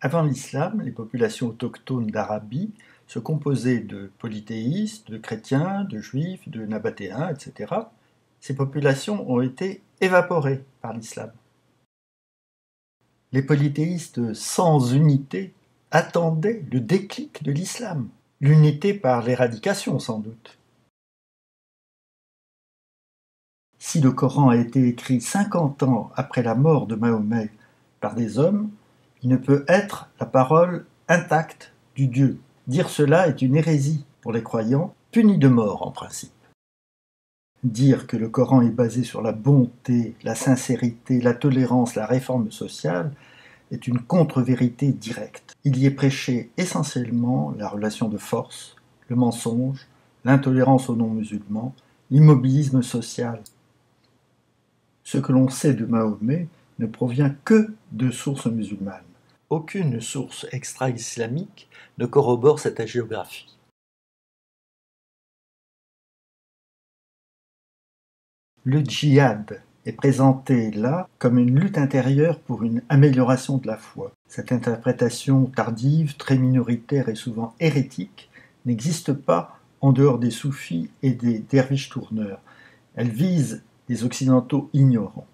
Avant l'islam, les populations autochtones d'Arabie se composaient de polythéistes, de chrétiens, de juifs, de nabatéens, etc. Ces populations ont été évaporées par l'islam. Les polythéistes sans unité attendaient le déclic de l'islam, l'unité par l'éradication sans doute. Si le Coran a été écrit 50 ans après la mort de Mahomet par des hommes, il ne peut être la parole intacte du Dieu. Dire cela est une hérésie pour les croyants, punie de mort en principe. Dire que le Coran est basé sur la bonté, la sincérité, la tolérance, la réforme sociale est une contre-vérité directe. Il y est prêché essentiellement la relation de force, le mensonge, l'intolérance aux non-musulmans, l'immobilisme social. Ce que l'on sait de Mahomet ne provient que de sources musulmanes. Aucune source extra-islamique ne corrobore cette hagiographie. Le djihad est présenté là comme une lutte intérieure pour une amélioration de la foi. Cette interprétation tardive, très minoritaire et souvent hérétique n'existe pas en dehors des soufis et des derviches tourneurs. Elle vise les occidentaux ignorants.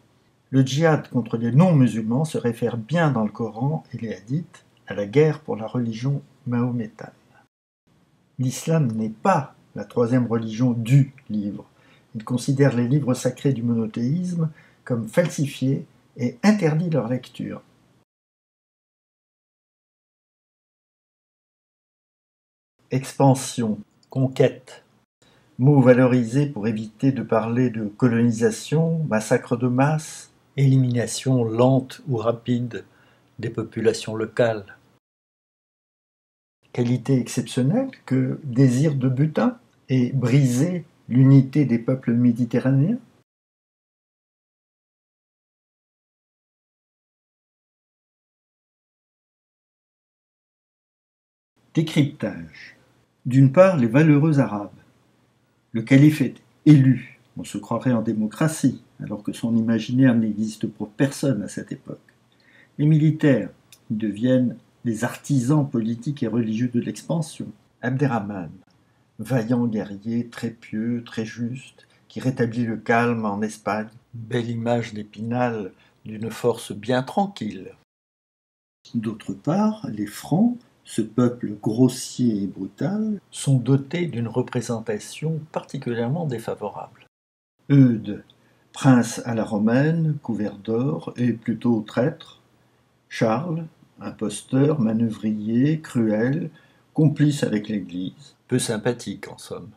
Le djihad contre les non-musulmans se réfère bien dans le Coran et les hadiths à la guerre pour la religion mahométane. L'islam n'est pas la troisième religion du livre. Il considère les livres sacrés du monothéisme comme falsifiés et interdit leur lecture. Expansion, conquête, mot valorisé pour éviter de parler de colonisation, massacre de masse, élimination lente ou rapide des populations locales. Qualité exceptionnelle que désir de butin et briser l'unité des peuples méditerranéens. Décryptage. D'une part, les valeureux arabes. Le calife est élu, on se croirait en démocratie, alors que son imaginaire n'existe pour personne à cette époque. Les militaires deviennent les artisans politiques et religieux de l'expansion. Abderrahman, vaillant guerrier, très pieux, très juste, qui rétablit le calme en Espagne. Belle image d'Épinal d'une force bien tranquille. D'autre part, les Francs, ce peuple grossier et brutal, sont dotés d'une représentation particulièrement défavorable. Eudes, prince à la romaine, couvert d'or et plutôt traître. Charles, imposteur, manœuvrier, cruel, complice avec l'Église, peu sympathique en somme.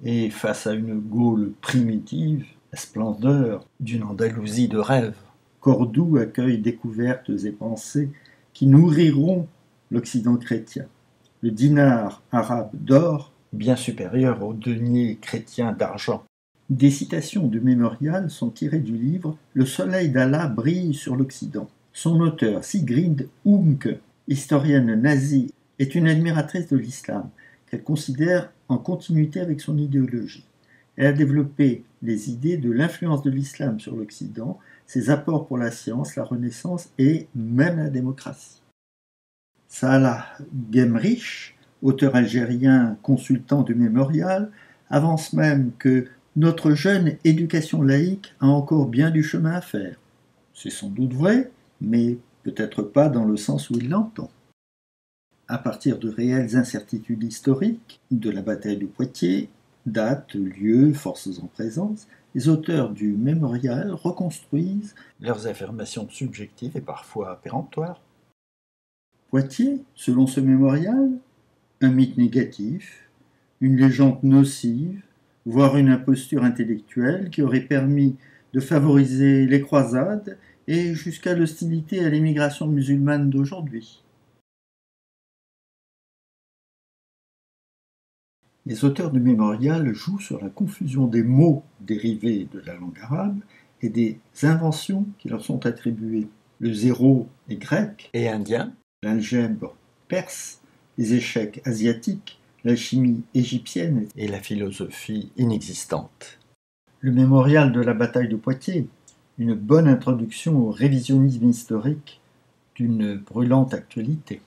Et face à une Gaule primitive, la splendeur d'une Andalousie de rêve. Cordoue accueille découvertes et pensées qui nourriront l'Occident chrétien. Le dinar arabe d'or, bien supérieur au denier chrétien d'argent. Des citations du mémorial sont tirées du livre « Le soleil d'Allah brille sur l'Occident ». Son auteur, Sigrid Unke, historienne nazie, est une admiratrice de l'islam, qu'elle considère en continuité avec son idéologie. Elle a développé les idées de l'influence de l'islam sur l'Occident, ses apports pour la science, la Renaissance et même la démocratie. Salah Gemrich, auteur algérien consultant du mémorial, avance même que notre jeune éducation laïque a encore bien du chemin à faire. C'est sans doute vrai, mais peut-être pas dans le sens où il l'entend. À partir de réelles incertitudes historiques, de la bataille de Poitiers, dates, lieux, forces en présence, les auteurs du mémorial reconstruisent leurs affirmations subjectives et parfois péremptoires. Poitiers, selon ce mémorial, un mythe négatif, une légende nocive, voire une imposture intellectuelle qui aurait permis de favoriser les croisades et jusqu'à l'hostilité à l'émigration musulmane d'aujourd'hui. Les auteurs du mémorial jouent sur la confusion des mots dérivés de la langue arabe et des inventions qui leur sont attribuées. Le zéro est grec et indien, l'algèbre perse, les échecs asiatiques, l'alchimie égyptienne et la philosophie inexistante. Le mémorial de la bataille de Poitiers, une bonne introduction au révisionnisme historique d'une brûlante actualité.